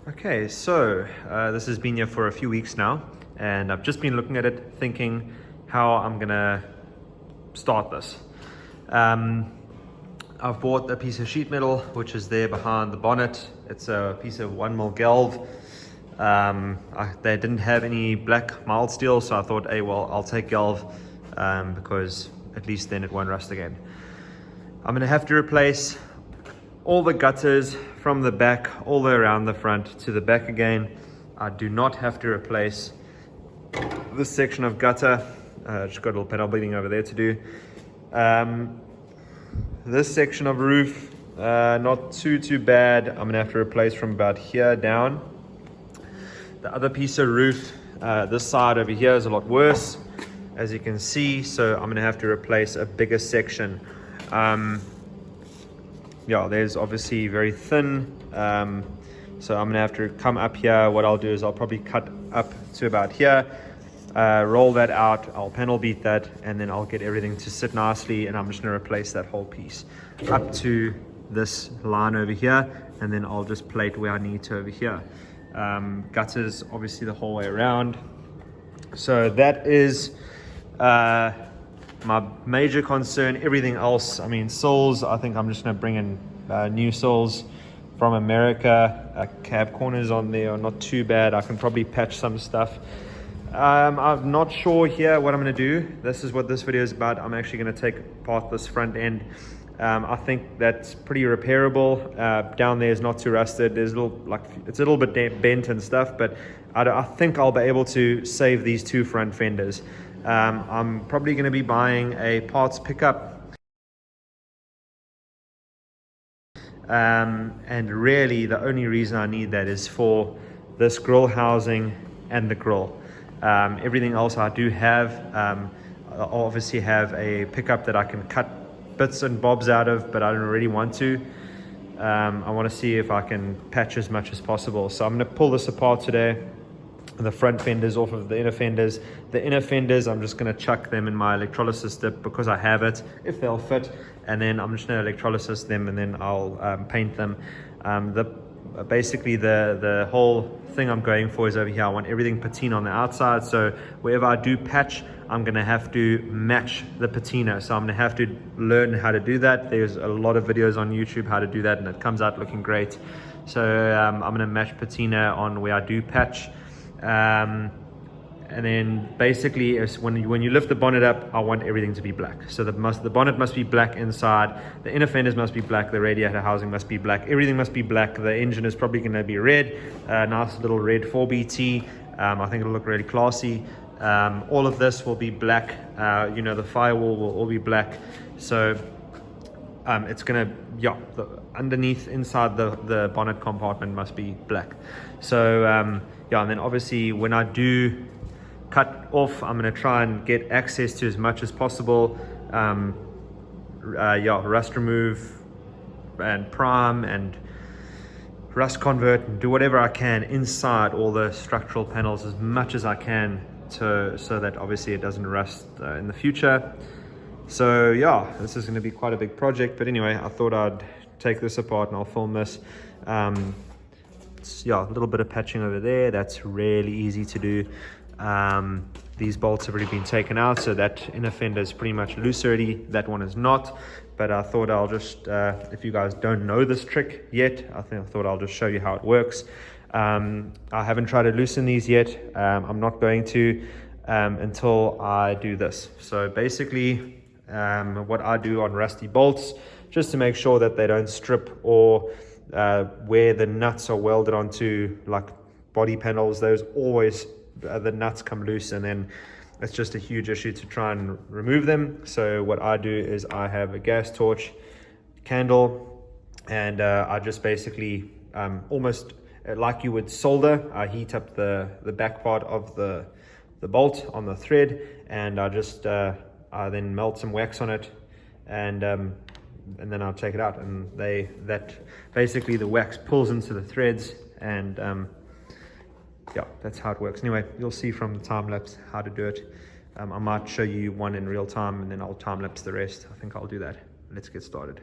Okay, so this has been here for a few weeks now, and I've just been looking at it thinking how I'm gonna start this. I've bought a piece of sheet metal which is there behind the bonnet. It's a piece of 1mm galv. They didn't have any black mild steel, so I thought, hey, well, I'll take galv because at least then it won't rust again. I'm gonna have to replace all the gutters from the back all the way around the front to the back again. I do not have to replace this section of gutter. Just got a little panel bleeding over there to do. This section of roof, not too bad. I'm gonna have to replace from about here down. The other piece of roof, this side over here is a lot worse, as you can see, so I'm gonna have to replace a bigger section. Yeah, there's obviously very thin, so I'm gonna have to come up here. What I'll do is I'll probably cut up to about here, roll that out, I'll panel beat that, and then I'll get everything to sit nicely, and I'm just gonna replace that whole piece up to this line over here, and then I'll just plate where I need to over here. Gutters obviously the whole way around. So that is my major concern. Everything else, I mean, soles, I think I'm just going to bring in new soles from America. Cab corners on there are not too bad. I can probably patch some stuff. I'm not sure here what I'm going to do. This is what this video is about. I'm actually going to take apart this front end. I think that's pretty repairable. Down there is not too rusted. There's a little, it's a little bit bent and stuff, but I think I'll be able to save these two front fenders. I'm probably going to be buying a parts pickup, and really the only reason I need that is for this grill housing and the grill. Everything else I do have. I obviously have a pickup that I can cut bits and bobs out of, but I don't really want to. I want to see if I can patch as much as possible, so I'm going to pull this apart today. The front fenders off of the inner fenders. The inner fenders, I'm just going to chuck them in my electrolysis dip because I have it, if they'll fit, and then I'm just going to electrolysis them, and then I'll paint them. Basically the whole thing I'm going for is over here. I want everything patina on the outside, so wherever I do patch, I'm going to have to match the patina. So I'm going to have to learn how to do that. There's a lot of videos on YouTube how to do that, and it comes out looking great. So I'm going to match patina on where I do patch. And then basically when you lift the bonnet up, I want everything to be black. So the bonnet must be black inside, the inner fenders must be black, the radiator housing must be black, everything must be black. The engine is probably going to be red, nice little red 4BT. I think it'll look really classy. All of this will be black. You know, the firewall will all be black. So it's gonna, yeah, underneath inside the bonnet compartment must be black. So yeah, and then obviously when I do cut off, I'm gonna try and get access to as much as possible. Yeah, rust remove and prime and rust convert, and do whatever I can inside all the structural panels as much as I can so that obviously it doesn't rust in the future. So yeah, this is going to be quite a big project, but anyway, I thought I'd take this apart and I'll film this. Yeah, a little bit of patching over there. That's really easy to do. These bolts have already been taken out, so that inner fender is pretty much loose already. That one is not, but I thought I'll just, if you guys don't know this trick yet, I thought I'll just show you how it works. I haven't tried to loosen these yet. I'm not going to until I do this. So basically, what I do on rusty bolts, just to make sure that they don't strip, or where the nuts are welded onto like body panels, those always the nuts come loose, and then it's just a huge issue to try and remove them. So what I do is I have a gas torch, candle, and I just basically almost like you would solder, I heat up the back part of the bolt on the thread, and I just I then melt some wax on it, and then I'll take it out, and that basically the wax pulls into the threads, and yeah, that's how it works. Anyway, you'll see from the time lapse how to do it. I might show you one in real time, and then I'll time lapse the rest. I think I'll do that. Let's get started.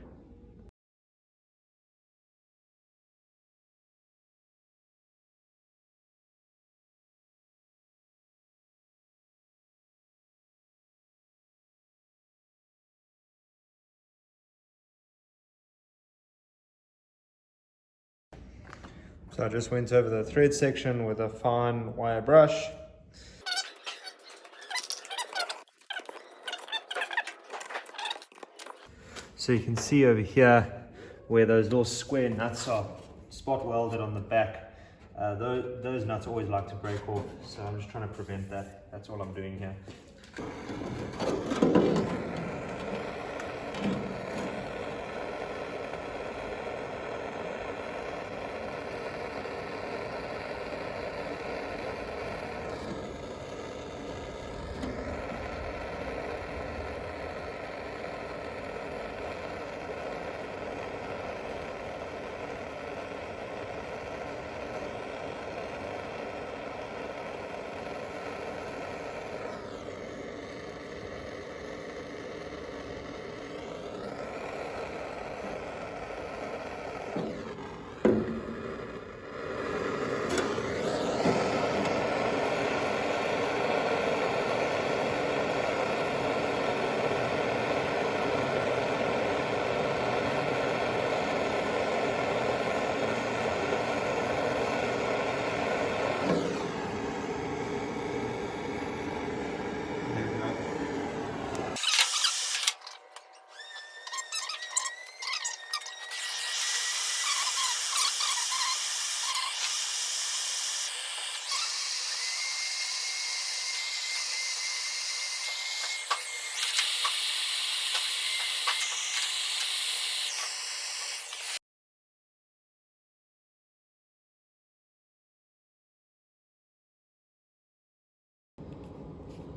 So I just went over the thread section with a fine wire brush. So you can see over here where those little square nuts are spot welded on the back. Those nuts always like to break off, so I'm just trying to prevent that. That's all I'm doing here.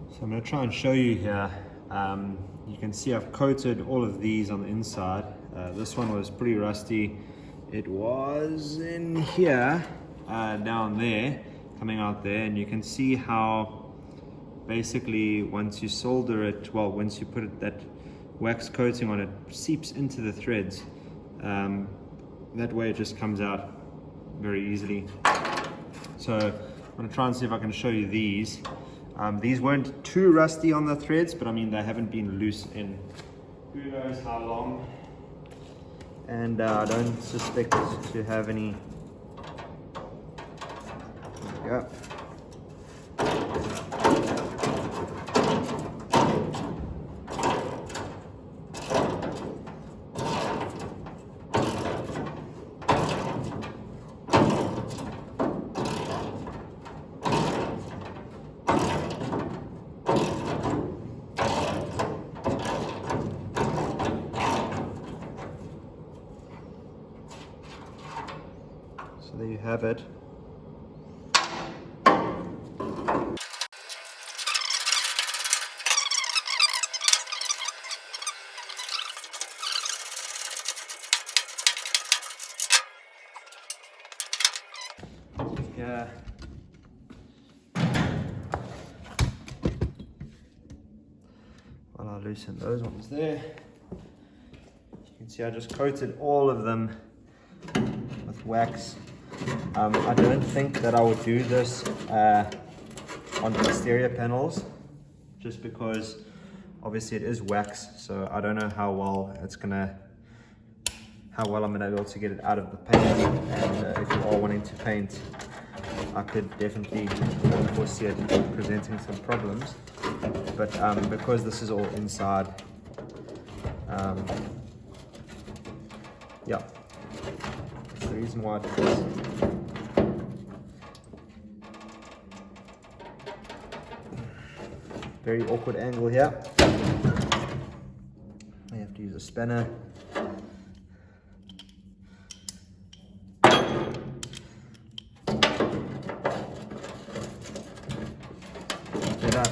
So I'm going to try and show you here. You can see I've coated all of these on the inside. This one was pretty rusty. It was in here, down there, coming out there, and you can see how basically once you solder it, well, once you put that wax coating on it, seeps into the threads. That way it just comes out very easily. So I'm going to try and see if I can show you these. These weren't too rusty on the threads, but I mean they haven't been loose in who knows how long, and I don't suspect to have any. There we go. So there you have it. Yeah. Well, I'll loosen those ones there. You can see I just coated all of them with wax. I don't think that I would do this on the exterior panels, just because obviously it is wax, so I don't know how well I'm gonna be able to get it out of the paint. And if you are wanting to paint, I could definitely foresee it presenting some problems. But because this is all inside, yeah, that's the reason why I did this. Very awkward angle here. I have to use a spanner. Get up.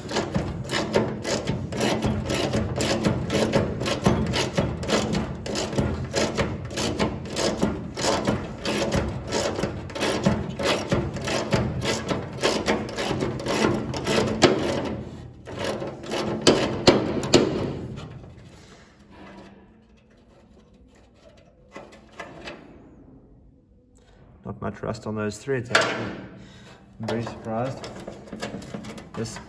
Not much rust on those threads actually. I'm very surprised. This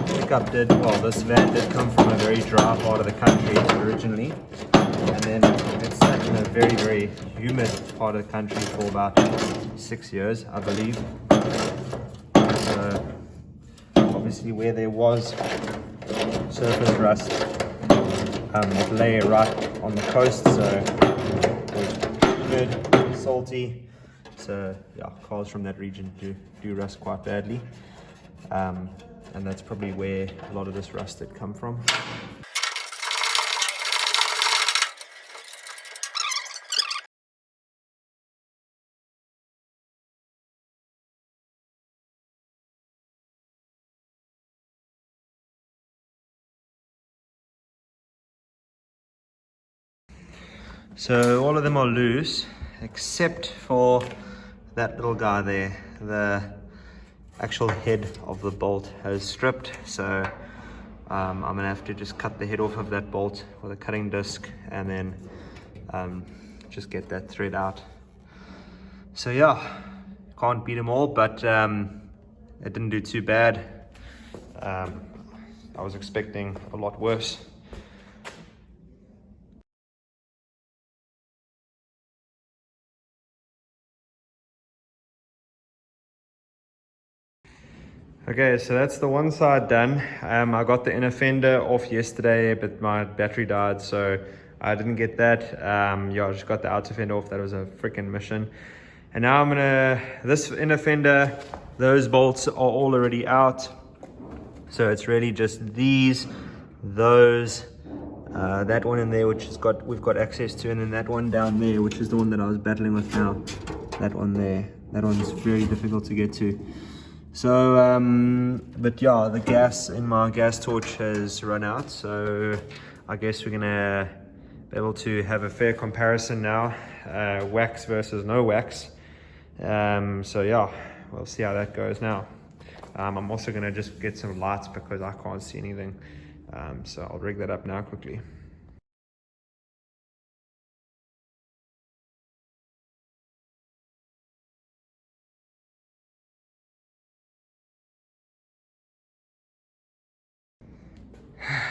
pickup this van did come from a very dry part of the country originally. and then it's sat in a very, very humid part of the country for about 6 years, I believe. So obviously where there was surface rust, it lay right on the coast, so it was humid, salty. So yeah, cars from that region do rust quite badly, and that's probably where a lot of this rust had come from. So all of them are loose, except for that little guy there. The actual head of the bolt has stripped, so I'm gonna have to just cut the head off of that bolt with a cutting disc, and then just get that thread out. So yeah, can't beat them all, but it didn't do too bad. I was expecting a lot worse. Okay, so that's the one side done. I got the inner fender off yesterday, but my battery died, so I didn't get that. Yeah, I just got the outer fender off. That was a freaking mission. And now this inner fender, those bolts are all already out. So it's really just these, those, that one in there, which we've got access to, and then that one down there, which is the one that I was battling with now. That one there, that one's very difficult to get to. So, but yeah, the gas in my gas torch has run out, so I guess we're gonna be able to have a fair comparison now, wax versus no wax. So yeah, we'll see how that goes now. I'm also gonna just get some lights because I can't see anything, so I'll rig that up now quickly.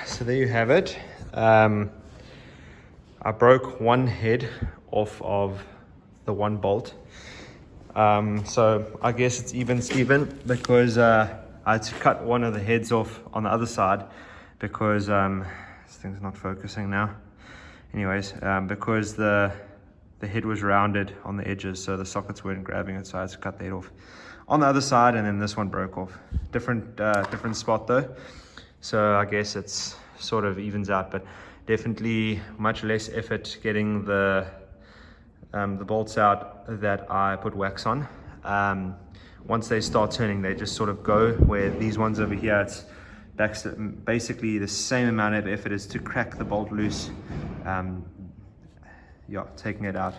So there you have it. I broke one head off of the one bolt. So I guess it's even Steven, because I had to cut one of the heads off on the other side because this thing's not focusing now. Anyways, because the head was rounded on the edges, so the sockets weren't grabbing it, so I had to cut the head off on the other side, and then this one broke off. Different spot though. So I guess it's sort of evens out, but definitely much less effort getting the bolts out that I put wax on. Once they start turning, they just sort of go, where these ones over here, it's basically the same amount of effort as to crack the bolt loose. Yeah, taking it out.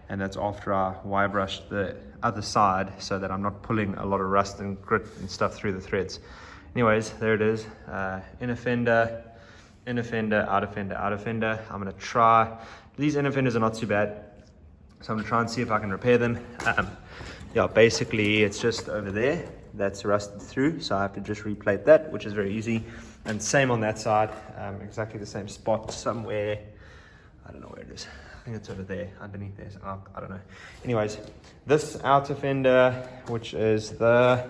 And that's after I wire brushed the other side so that I'm not pulling a lot of rust and grit and stuff through the threads. Anyways, there it is. Inner fender, outer fender, outer fender. I'm gonna try. These inner fenders are not too bad, so I'm gonna try and see if I can repair them. Yeah, basically it's just over there that's rusted through, so I have to just replate that, which is very easy. And same on that side, exactly the same spot somewhere. I don't know where it is. I think it's over there, underneath there. I don't know. Anyways, this outer fender, which is the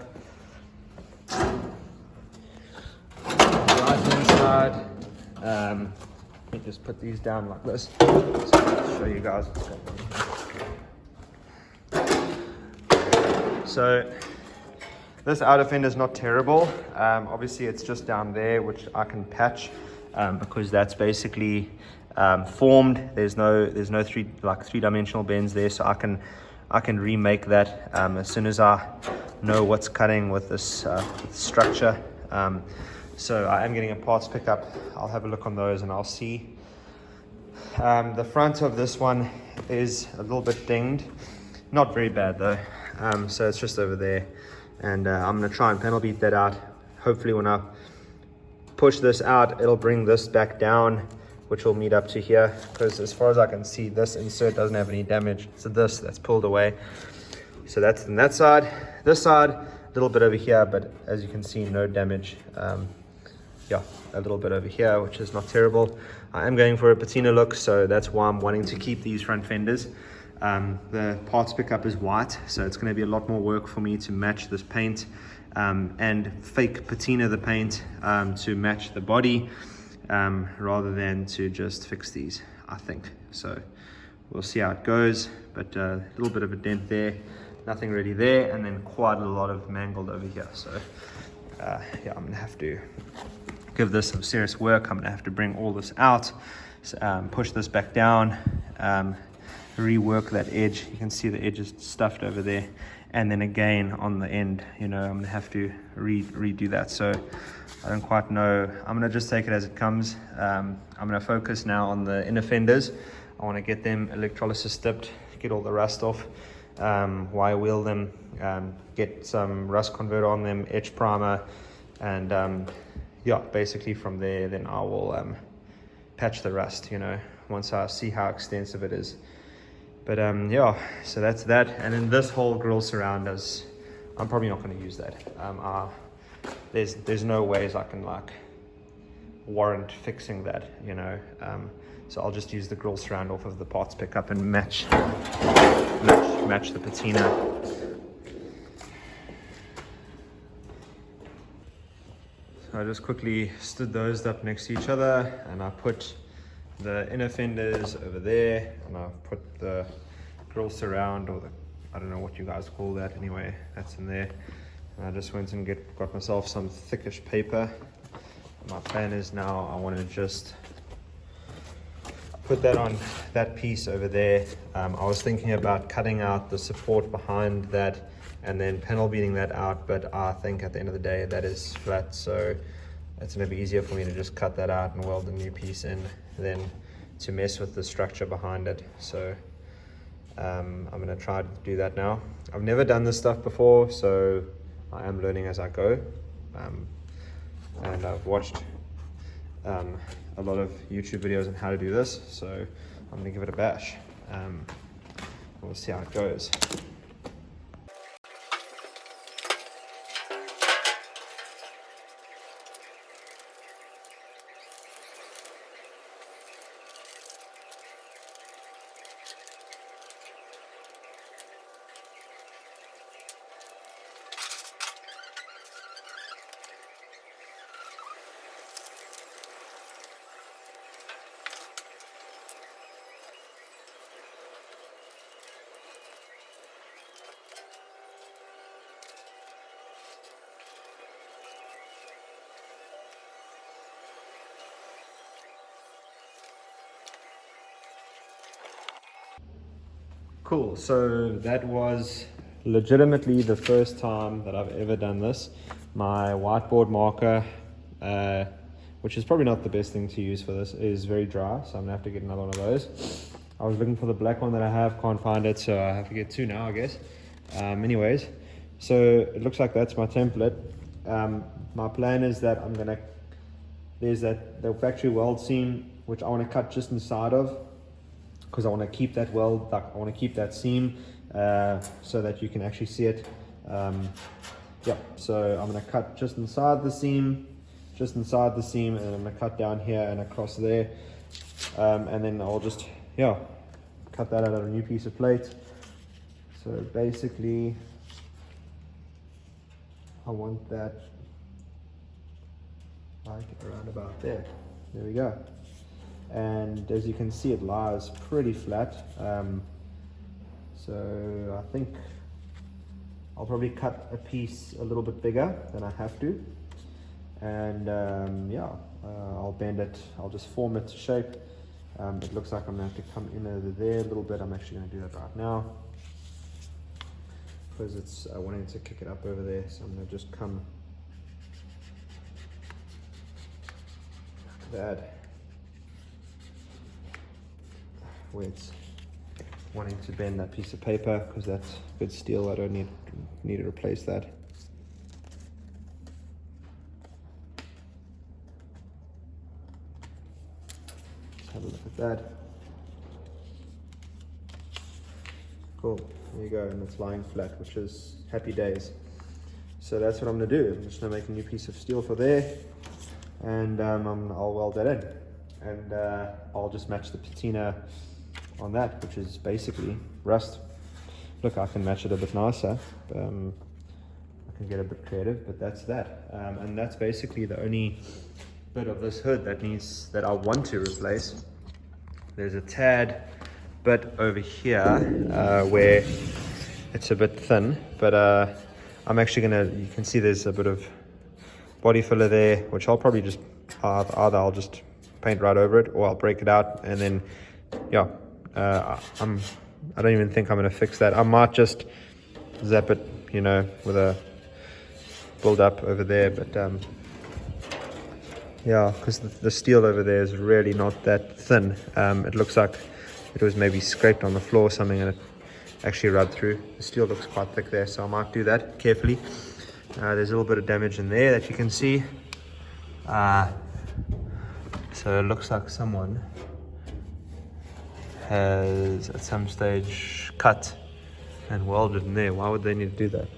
right hand side. Let me just put these down like this, so I'll show you guys what's going on. So this outer fender is not terrible. Obviously, it's just down there, which I can patch because that's basically formed. There's no three-dimensional bends there, so I can remake that as soon as I know what's cutting with this structure. So I am getting a parts pickup. I'll have a look on those and I'll see. The front of this one is a little bit dinged, not very bad though. So it's just over there, and I'm gonna try and panel beat that out. Hopefully when I push this out, it'll bring this back down, which will meet up to here, because as far as I can see, this insert doesn't have any damage. So that's pulled away. So that's on that side. This side, a little bit over here, but as you can see, no damage. yeah, a little bit over here, which is not terrible. I am going for a patina look, so that's why I'm wanting to keep these front fenders. The parts pickup is white, so it's going to be a lot more work for me to match this paint and fake patina the paint to match the body rather than to just fix these, I think. So we'll see how it goes, but a little bit of a dent there, nothing really there, and then quite a lot of mangled over here. So yeah, I'm gonna have to give this some serious work. I'm gonna have to bring all this out, push this back down, rework that edge. You can see the edge is stuffed over there, and then again on the end, you know, I'm gonna have to redo that. So I don't quite know. I'm gonna just take it as it comes. I'm gonna focus now on the inner fenders. I want to get them electrolysis dipped, get all the rust off, wire wheel them, get some rust converter on them, etch primer, and yeah, basically from there then I will patch the rust, you know, once I see how extensive it is. But yeah, so that's that. And then this whole grill surround is, I'm probably not going to use that. There's no ways I can like warrant fixing that, you know. So I'll just use the grill surround off of the parts pickup and match the patina. So I just quickly stood those up next to each other, and I put the inner fenders over there, and I've put the grill surround, or the, I don't know what you guys call that, anyway, that's in there. And I just went and got myself some thickish paper. My plan is now I want to just put that on that piece over there. I was thinking about cutting out the support behind that and then panel beating that out, but I think at the end of the day that is flat, so it's going to be easier for me to just cut that out and weld a new piece in than to mess with the structure behind it. So I'm going to try to do that now. I've never done this stuff before, so I am learning as I go, and I've watched a lot of YouTube videos on how to do this, so I'm going to give it a bash. We'll see how it goes. Cool, so that was legitimately the first time that I've ever done this. My whiteboard marker, which is probably not the best thing to use for this, is very dry, so I'm gonna have to get another one of those. I was looking for the black one that I have, can't find it, so I have to get two now, I guess. Anyways, so it looks like that's my template. My plan is that there's the factory weld seam, which I want to cut just inside of, because I want to keep that weld, I want to keep that seam so that you can actually see it. Yeah, so I'm going to cut just inside the seam, and then I'm going to cut down here and across there, and then I'll just, yeah, cut that out of a new piece of plate. So basically, I want that like around about there. There we go. And as you can see, it lies pretty flat. So I think I'll probably cut a piece a little bit bigger than I have to. And yeah, I'll bend it, I'll just form it to shape. It looks like I'm gonna have to come in over there a little bit. I'm actually gonna do that right now, because it's wanting to kick it up over there. So I'm gonna just come like that, where it's wanting to bend that piece of paper, because that's good steel. I don't need to replace that. Let's have a look at that. Cool, there you go, and it's lying flat, which is happy days. So that's what I'm gonna do. I'm just gonna make a new piece of steel for there. and I'll weld that in, and I'll just match the patina on that, which is basically rust. Look, I can match it a bit nicer. I can get a bit creative, but that's that. And that's basically the only bit of this hood that I want to replace. There's a tad bit over here where it's a bit thin, but I'm actually you can see there's a bit of body filler there, which I'll probably just either I'll just paint right over it, or I'll break it out, and then yeah, I don't even think I'm going to fix that. I might just zap it, you know, with a build up over there, but yeah, because the steel over there is really not that thin. It looks like it was maybe scraped on the floor or something and it actually rubbed through. The steel looks quite thick there, so I might do that carefully. There's a little bit of damage in there that you can see. So it looks like someone has at some stage cut and welded in there. Why would they need to do that?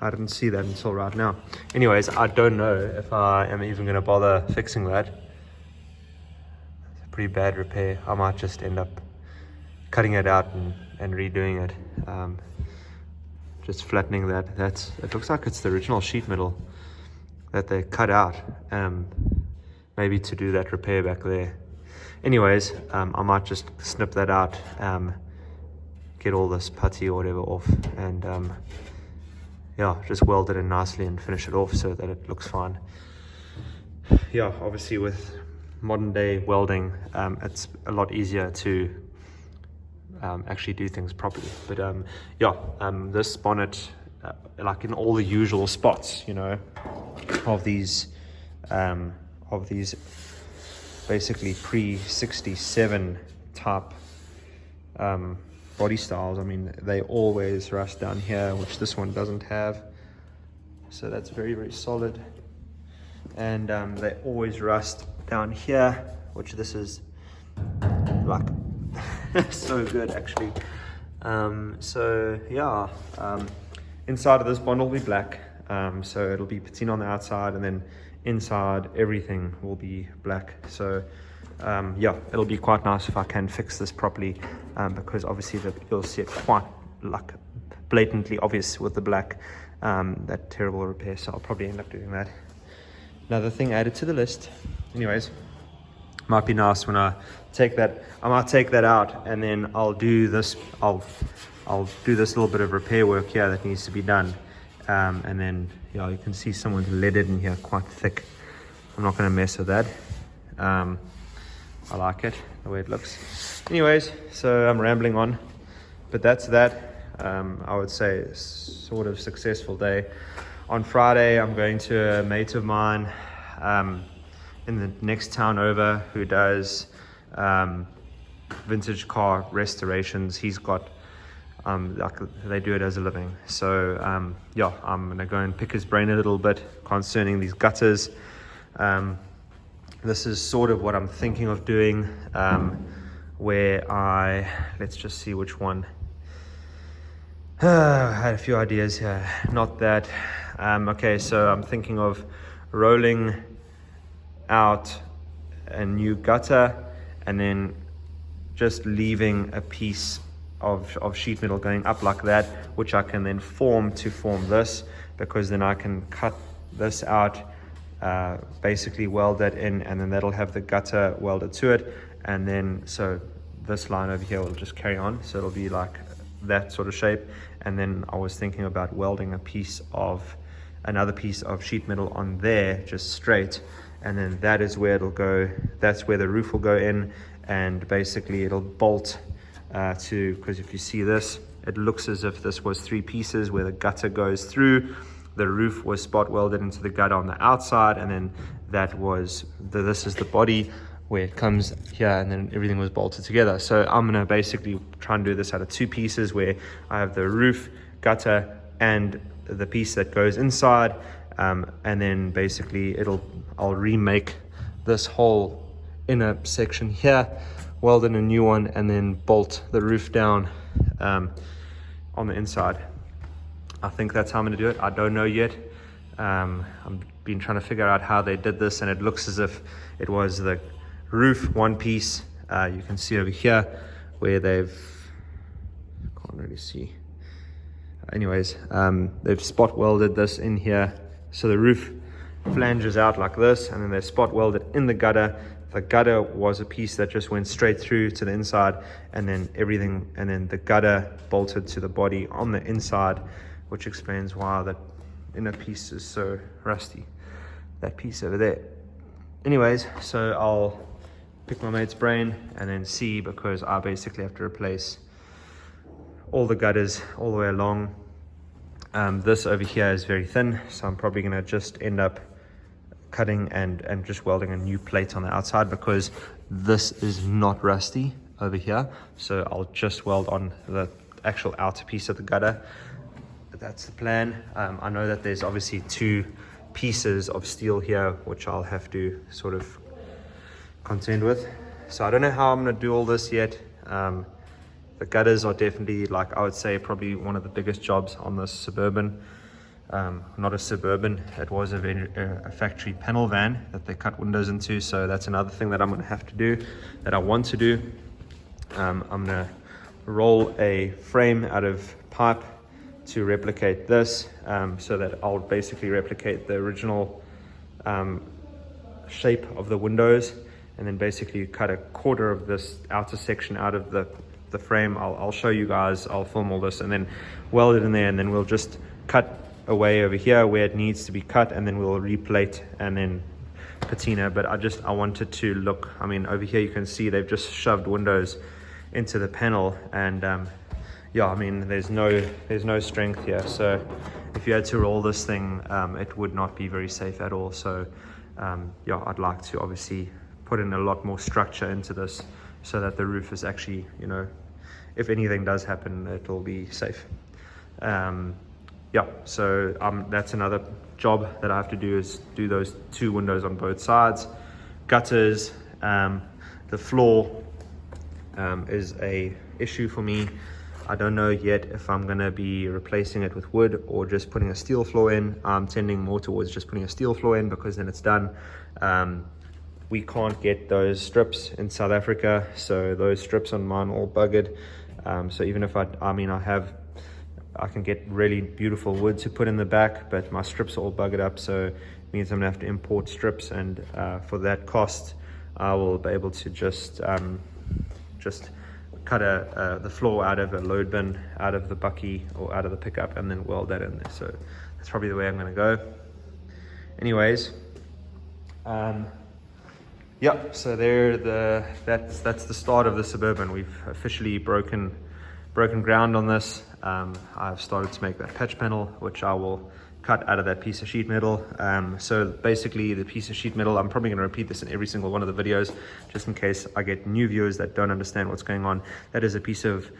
I didn't see that until right now. Anyways, I don't know if I am even going to bother fixing that. It's a pretty bad repair. I might just end up cutting it out and redoing it. Just flattening that. It looks like it's the original sheet metal that they cut out, maybe to do that repair back there. Anyways, I might just snip that out, get all this putty or whatever off, and yeah, just weld it in nicely and finish it off so that it looks fine. Yeah, obviously with modern day welding, it's a lot easier to actually do things properly. But yeah, this bonnet, like in all the usual spots, you know, of these basically pre-67 type body styles, I mean, they always rust down here, which this one doesn't have, so that's very, very solid. And they always rust down here, which this is like so good actually. So yeah, inside of this bond will be black, so it'll be patina on the outside, and then inside everything will be black. So yeah, it'll be quite nice if I can fix this properly, because obviously you'll see it quite like blatantly obvious with the black, that terrible repair. So I'll probably end up doing that. Another thing added to the list. Anyways, might be nice when I take that. I might take that out, and then I'll do this. I'll do this little bit of repair work here that needs to be done, and then yeah, you can see someone's leaded in here quite thick. I'm not going to mess with that. I like it the way it looks. Anyways, so I'm rambling on, but that's that. I would say sort of successful day. On Friday, I'm going to a mate of mine in the next town over who does vintage car restorations. He's got like they do it as a living. So yeah, I'm gonna go and pick his brain a little bit concerning these gutters. This is sort of what I'm thinking of doing, where let's just see which one. I had a few ideas here, not that. Okay, so I'm thinking of rolling out a new gutter and then just leaving a piece of sheet metal going up like that, which I can then form this, because then I can cut this out, basically weld that in, and then that'll have the gutter welded to it, and then so this line over here will just carry on, so it'll be like that sort of shape. And then I was thinking about welding another piece of sheet metal on there just straight, and then that is where it'll go. That's where the roof will go in, and basically it'll bolt to, because if you see this, it looks as if this was three pieces where the gutter goes through, the roof was spot welded into the gutter on the outside, and then this is the body where it comes here, and then everything was bolted together. So I'm gonna basically try and do this out of two pieces, where I have the roof, gutter, and the piece that goes inside, and then basically I'll remake this whole inner section here, weld in a new one, and then bolt the roof down on the inside. I think that's how I'm gonna do it. I don't know yet. I've been trying to figure out how they did this, and it looks as if it was the roof one piece. You can see over here where can't really see. Anyways, they've spot welded this in here, so the roof flanges out like this, and then they spot welded in the gutter. The gutter was a piece that just went straight through to the inside, and then the gutter bolted to the body on the inside, which explains why that inner piece is so rusty, that piece over there. Anyways, so I'll pick my mate's brain and then see, because I basically have to replace all the gutters all the way along. This over here is very thin, so I'm probably going to just end up cutting and just welding a new plate on the outside, because this is not rusty over here. So I'll just weld on the actual outer piece of the gutter. That's the plan. I know that there's obviously 2 pieces of steel here, which I'll have to sort of contend with. So I don't know how I'm going to do all this yet. The gutters are definitely, like, I would say probably one of the biggest jobs on this Suburban. Not a Suburban, it was a factory panel van that they cut windows into, so that's another thing that I'm going to have to do, that I want to do. I'm going to roll a frame out of pipe to replicate this, so that I'll basically replicate the original shape of the windows, and then basically cut a quarter of this outer section out of the frame. I'll show you guys, I'll film all this and then weld it in there, and then we'll just cut away over here where it needs to be cut, and then we'll replate and then patina. But I wanted to look, I mean, over here you can see they've just shoved windows into the panel, and yeah, I mean, there's no strength here, so if you had to roll this thing, it would not be very safe at all. So yeah, I'd like to obviously put in a lot more structure into this, so that the roof is actually, you know, if anything does happen, it'll be safe. Yeah, so that's another job that I have to do, is do those 2 windows on both sides. Gutters, the floor is a issue for me. I don't know yet if I'm gonna be replacing it with wood or just putting a steel floor in. I'm tending more towards just putting a steel floor in, because then it's done. We can't get those strips in South Africa, so those strips on mine are all buggered. So even if I can get really beautiful wood to put in the back, but my strips are all buggered up, so it means I'm gonna have to import strips, and for that cost I will be able to just cut the floor out of a load bin, out of the bucky or out of the pickup, and then weld that in there. So that's probably the way I'm gonna go. Anyways, yeah, so that's the start of the Suburban. We've officially broken ground on this. I've started to make that patch panel, which I will cut out of that piece of sheet metal. So basically the piece of sheet metal, I'm probably going to repeat this in every single one of the videos, just in case I get new viewers that don't understand what's going on. That is a piece of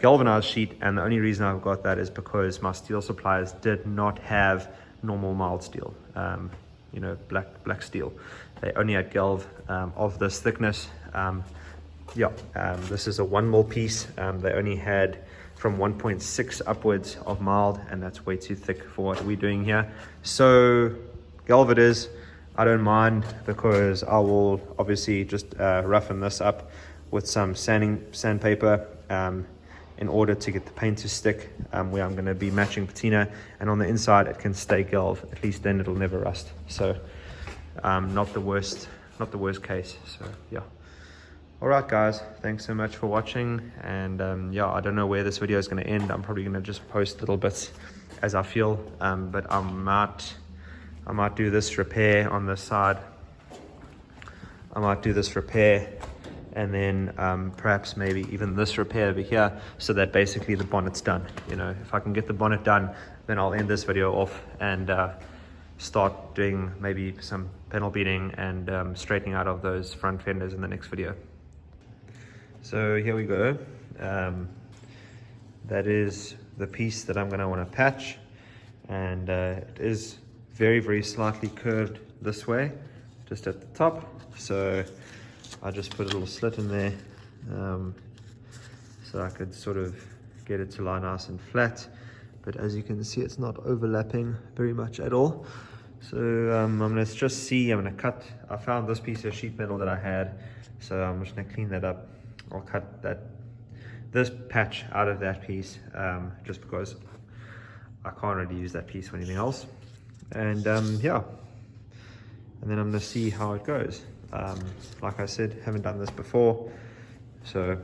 galvanized sheet, and the only reason I've got that is because my steel suppliers did not have normal mild steel, you know, black steel. They only had galv of this thickness. This is a 1 mil piece. They only had from 1.6 upwards of mild, and that's way too thick for what we're doing here. So galv it is. I don't mind, because I will obviously just roughen this up with some sandpaper in order to get the paint to stick, where I'm going to be matching patina, and on the inside it can stay galv. At least then it'll never rust. So not the worst case. So yeah. Alright guys, thanks so much for watching, and yeah, I don't know where this video is going to end. I'm probably going to just post little bits as I feel, but I might do this repair on this side. I might do this repair, and then perhaps maybe even this repair over here, so that basically the bonnet's done. You know, if I can get the bonnet done, then I'll end this video off and start doing maybe some panel beating and straightening out of those front fenders in the next video. So here we go. That is the piece that I'm going to want to patch, and it is very slightly curved this way, just at the top. So I just put a little slit in there, so I could sort of get it to lie nice and flat. but as you can see, it's not overlapping very much at all. So I'm going to just see, I'm going to cut, I found this piece of sheet metal that I had, so I'm just going to clean that up. I'll cut this patch out of that piece, just because I can't really use that piece for anything else. And yeah, and then I'm going to see how it goes. Like I said, haven't done this before, so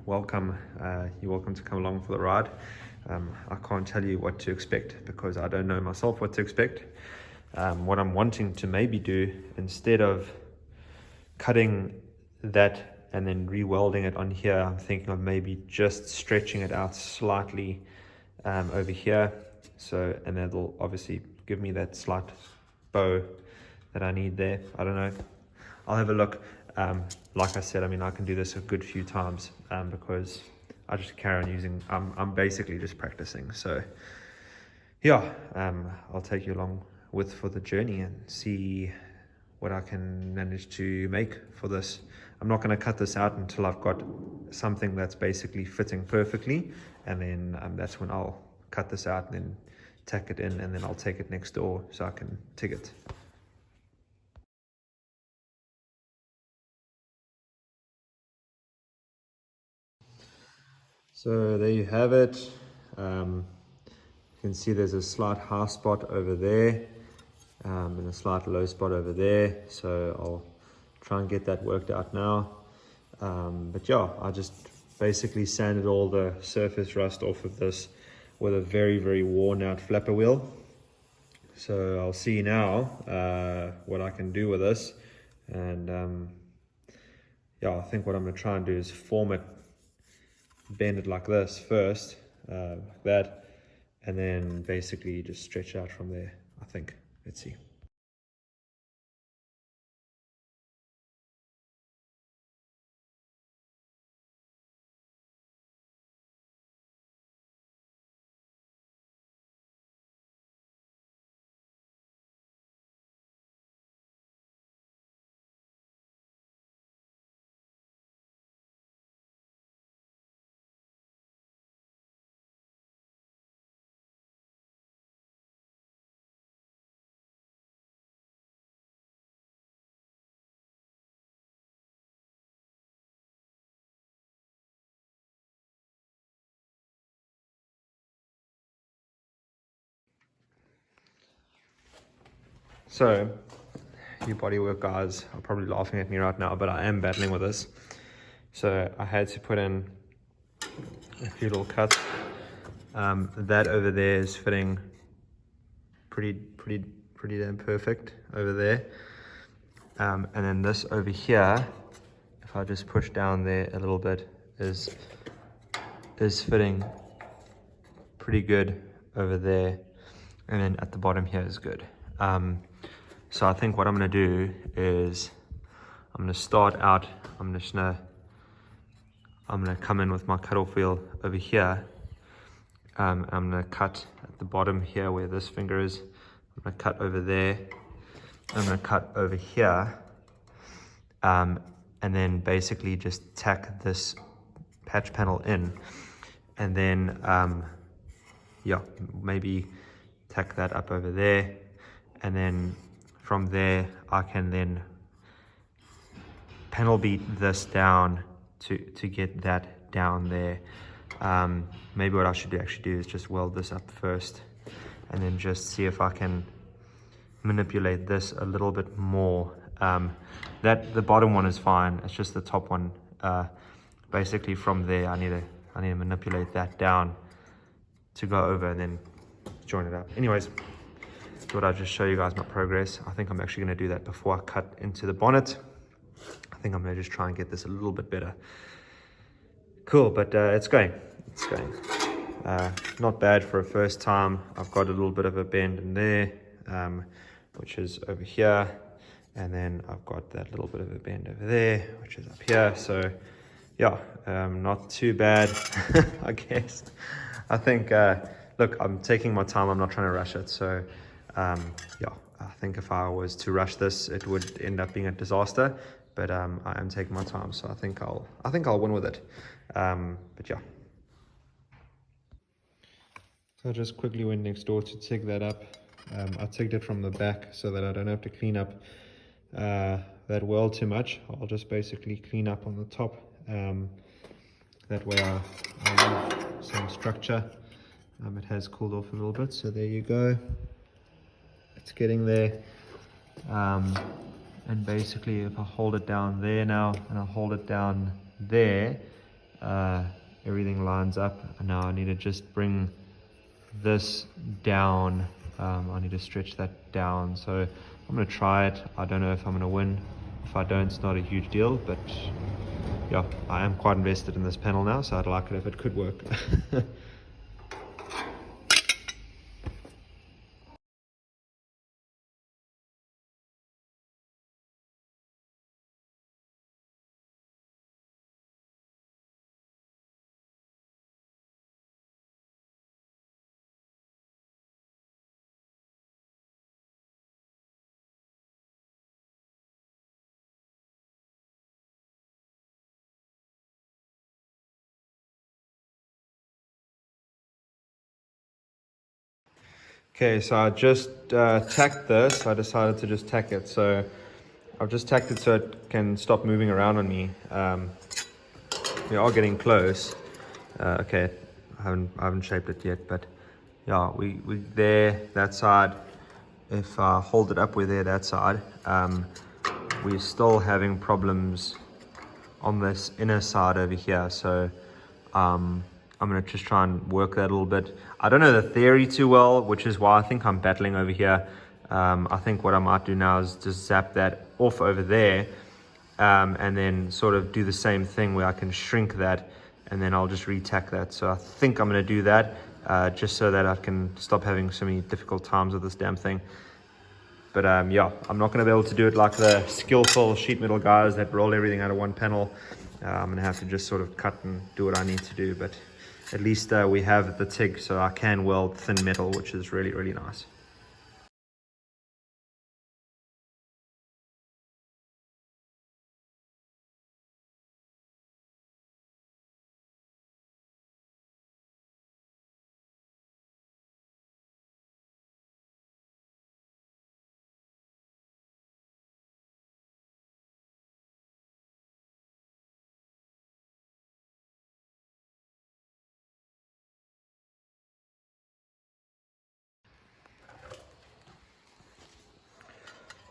welcome. You're welcome to come along for the ride. I can't tell you what to expect because I don't know myself what to expect. What I'm wanting to maybe do, instead of cutting that and then re-welding it on here, I'm thinking of maybe just stretching it out slightly over here. So, and that'll obviously give me that slight bow that I need there. I don't know. I'll have a look. Like I said, I mean, I can do this a good few times because I just carry on using, I'm basically just practicing. So yeah, I'll take you along for the journey and see what I can manage to make for this. I'm not going to cut this out until I've got something that's basically fitting perfectly, and then that's when I'll cut this out and then tack it in, and then I'll take it next door so I can TIG it. So there you have it. You can see there's a slight high spot over there and a slight low spot over there. So I'll try and get that worked out now. But yeah, I just basically sanded all the surface rust off of this with a very, very worn out flapper wheel. So I'll see now what I can do with this. And yeah, I think what I'm going to try and do is form it, bend it like this first, like that, and then basically just stretch out from there, I think. Let's see. So, you bodywork guys are probably laughing at me right now, but I am battling with this. So I had to put in a few little cuts. That over there is fitting pretty damn perfect over there. And then this over here, if I just push down there a little bit, is fitting pretty good over there. And then at the bottom here is good. So I think what I'm going to do is I'm going to start out, I'm going to come in with my cutoff wheel over here. I'm going to cut at the bottom here where this finger is. I'm going to cut over there. I'm going to cut over here. And then basically just tack this patch panel in. And then, yeah, maybe tack that up over there. And then from there, I can then panel beat this down to get that down there. Maybe what I should actually do is just weld this up first and then just see if I can manipulate this a little bit more. The bottom one is fine, it's just the top one. Basically from there, I need to manipulate that down to go over and then join it up. Anyways, thought I'd just show you guys my progress. I think I'm actually going to do that before I cut into the bonnet. I think I'm going to just try and get this a little bit better. Cool, but it's going. Not bad for a first time. I've got a little bit of a bend in there, which is over here. And then I've got that little bit of a bend over there, which is up here. So yeah, not too bad, I guess. I think, look, I'm taking my time. I'm not trying to rush it. So yeah, I think if I was to rush this, it would end up being a disaster. But I am taking my time, so I think I'll win with it. But yeah. So I just quickly went next door to TIG that up. I TIGged it from the back so that I don't have to clean up that well too much. I'll just basically clean up on the top. That way I leave some structure. It has cooled off a little bit, so there you go. It's getting there. And basically if I hold it down there now and I hold it down there, everything lines up. And now I need to just bring this down. I need to stretch that down, so I'm going to try it. I don't know if I'm going to win. If I don't, it's not a huge deal, but yeah, I am quite invested in this panel now, so I'd like it if it could work. Okay, so I just tacked this. I decided to just tack it. So I've just tacked it so it can stop moving around on me. We are getting close. Okay, I haven't shaped it yet, but yeah, we there, that side. If I hold it up, we're there, that side. We're still having problems on this inner side over here, so I'm going to just try and work that a little bit. I don't know the theory too well, which is why I think I'm battling over here. I think what I might do now is just zap that off over there, and then sort of do the same thing where I can shrink that, and then I'll just retack that. So I think I'm going to do that, just so that I can stop having so many difficult times with this damn thing. But yeah, I'm not going to be able to do it like the skillful sheet metal guys that roll everything out of one panel. I'm going to have to just sort of cut and do what I need to do. But at least we have the TIG, so I can weld thin metal, which is really, really nice.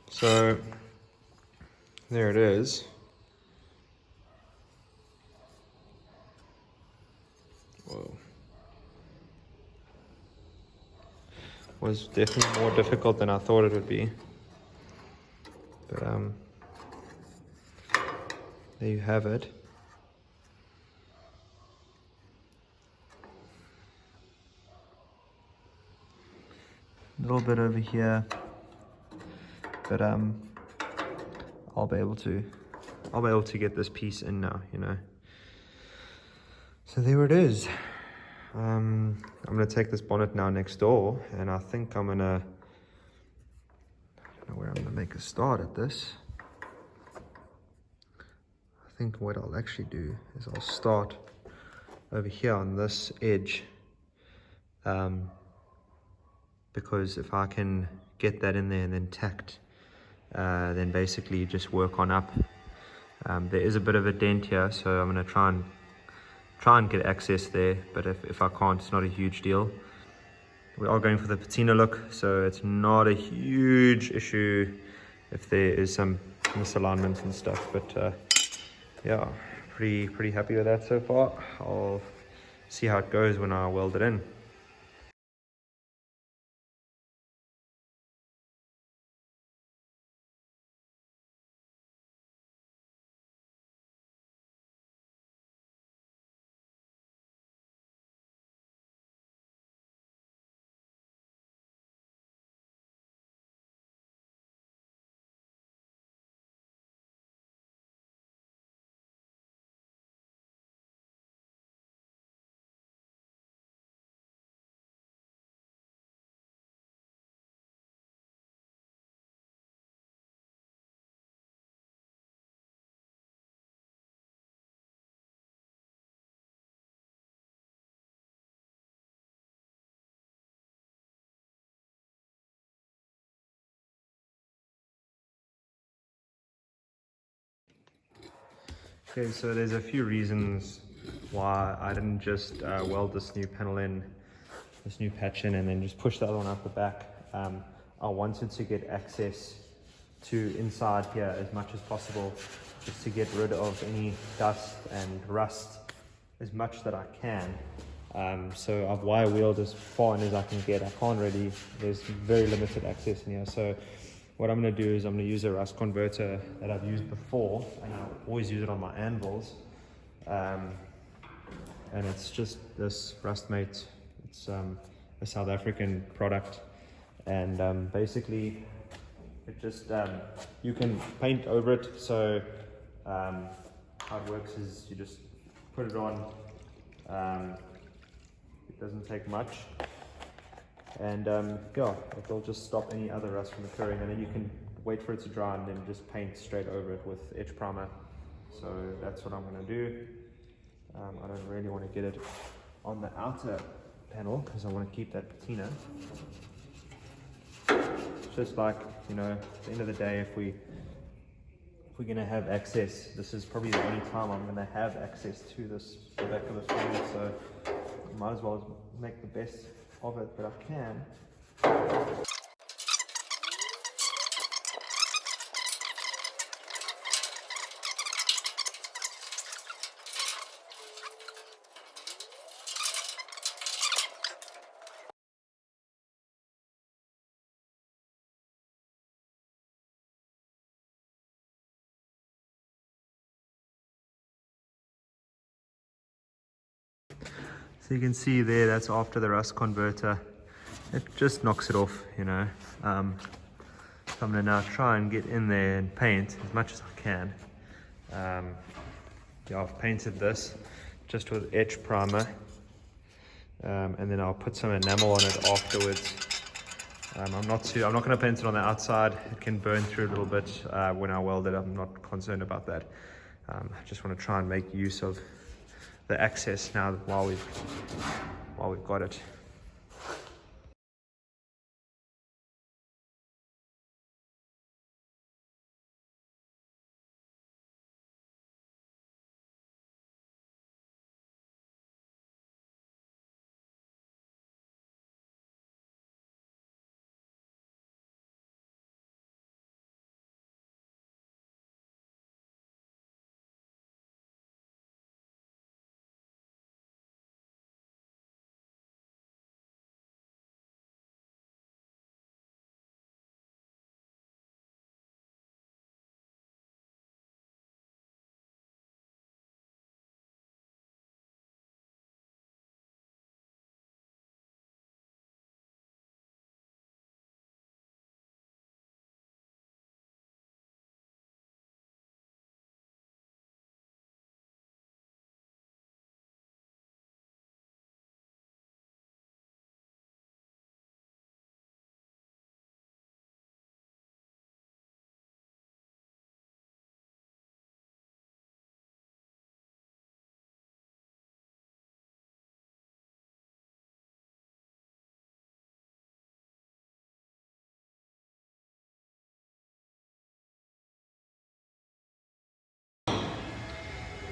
So there it is. Whoa. Was definitely more difficult than I thought it would be. But there you have it. A little bit over here, but I'll be able to get this piece in now, you know. So there it is. I'm gonna take this bonnet now next door, and I think I don't know where I'm gonna make a start at this. I think what I'll actually do is I'll start over here on this edge, because if I can get that in there and then tacked, then basically just work on up. There is a bit of a dent here, so I'm gonna try and get access there, but if I can't, it's not a huge deal. We are going for the patina look, so it's not a huge issue if there is some misalignment and stuff, but yeah, pretty happy with that so far. I'll see how it goes when I weld it in. Okay, so there's a few reasons why I didn't just weld this new panel in, this new patch in, and then just push the other one out the back. I wanted to get access to inside here as much as possible, just to get rid of any dust and rust as much that I can. So I've wire wheeled as far in as I can get. I can't really, there's very limited access in here. So what I'm going to do is I'm going to use a rust converter that I've used before, and I always use it on my anvils. And it's just this Rustmate. It's a South African product, and basically it just you can paint over it. So how it works is you just put it on. It doesn't take much, and yeah, it'll just stop any other rust from occurring, and then you can wait for it to dry and then just paint straight over it with etch primer. So that's what I'm going to do. I don't really want to get it on the outer panel because I want to keep that patina. It's just like, you know, at the end of the day, if we're going to have access, this is probably the only time I'm going to have access to this, the back of this panel, so I might as well make the best of it that I can. So you can see there, that's after the rust converter. It just knocks it off, you know. So I'm gonna now try and get in there and paint as much as I can. Yeah, I've painted this just with etch primer. And then I'll put some enamel on it afterwards. I'm not gonna paint it on the outside. It can burn through a little bit when I weld it. I'm not concerned about that. I just want to try and make use of the access now while we've got it.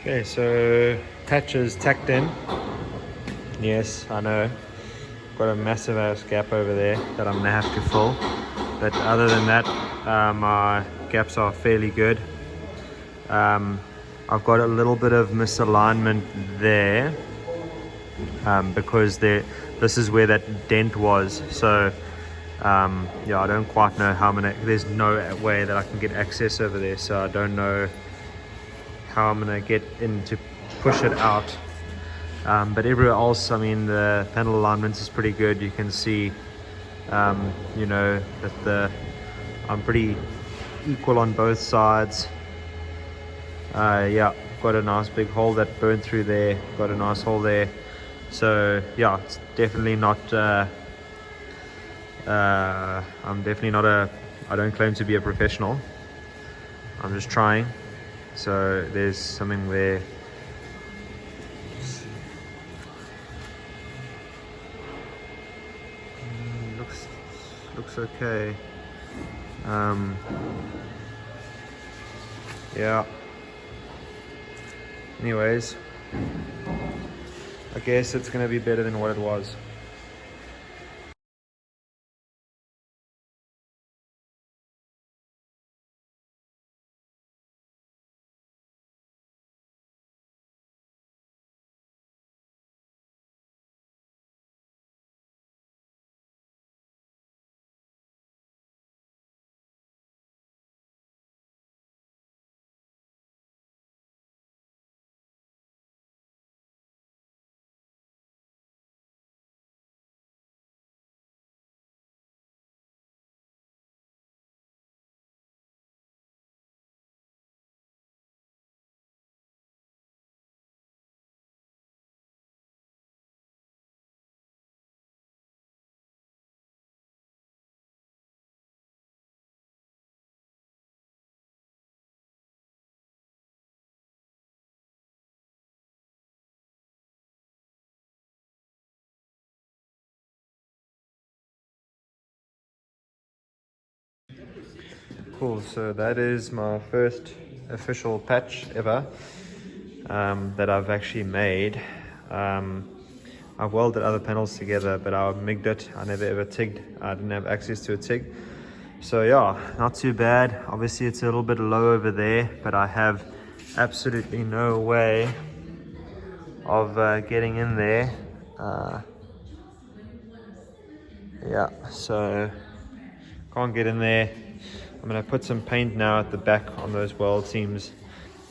Okay, so patches tacked in. Yes, I know. Got a massive ass gap over there that I'm gonna have to fill. But other than that, my gaps are fairly good. I've got a little bit of misalignment there because this is where that dent was. So yeah, I don't quite know how there's no way that I can get access over there. So I don't know how I'm gonna get in to push it out, but everywhere else, I mean, the panel alignment is pretty good. You can see, you know, that I'm pretty equal on both sides. Yeah, got a nice big hole that burned through there, got a nice hole there. So yeah, it's definitely not I'm definitely not I don't claim to be a professional. I'm just trying. So there's something there. Looks okay. Yeah. Anyways, I guess it's gonna be better than what it was. Cool, so that is my first official patch ever that I've actually made. I've welded other panels together, but I MIG'd it. I never ever TIG'd. I didn't have access to a TIG. So yeah, not too bad. Obviously it's a little bit low over there, but I have absolutely no way of getting in there. Yeah, so can't get in there. I'm gonna put some paint now at the back on those weld seams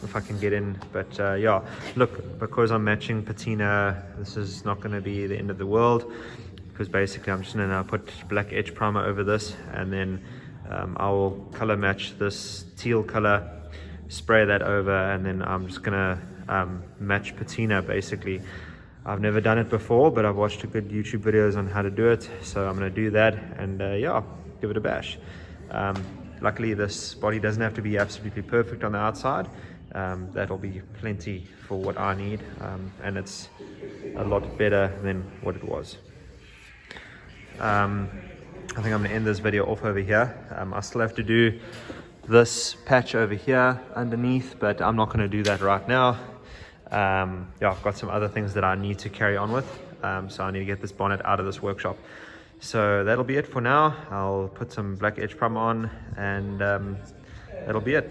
if I can get in. But yeah, look, because I'm matching patina, this is not gonna be the end of the world, because basically I'm just gonna put black edge primer over this, and then I will color match this teal color, spray that over, and then I'm just gonna match patina basically. I've never done it before, but I've watched a good YouTube videos on how to do it, so I'm gonna do that, and yeah, give it a bash. Luckily this body doesn't have to be absolutely perfect on the outside. That'll be plenty for what I need, and it's a lot better than what it was. I think I'm gonna end this video off over here. I still have to do this patch over here underneath, but I'm not gonna do that right now. Yeah, I've got some other things that I need to carry on with, so I need to get this bonnet out of this workshop. So that'll be it for now. I'll put some black edge primer on, and that'll be it.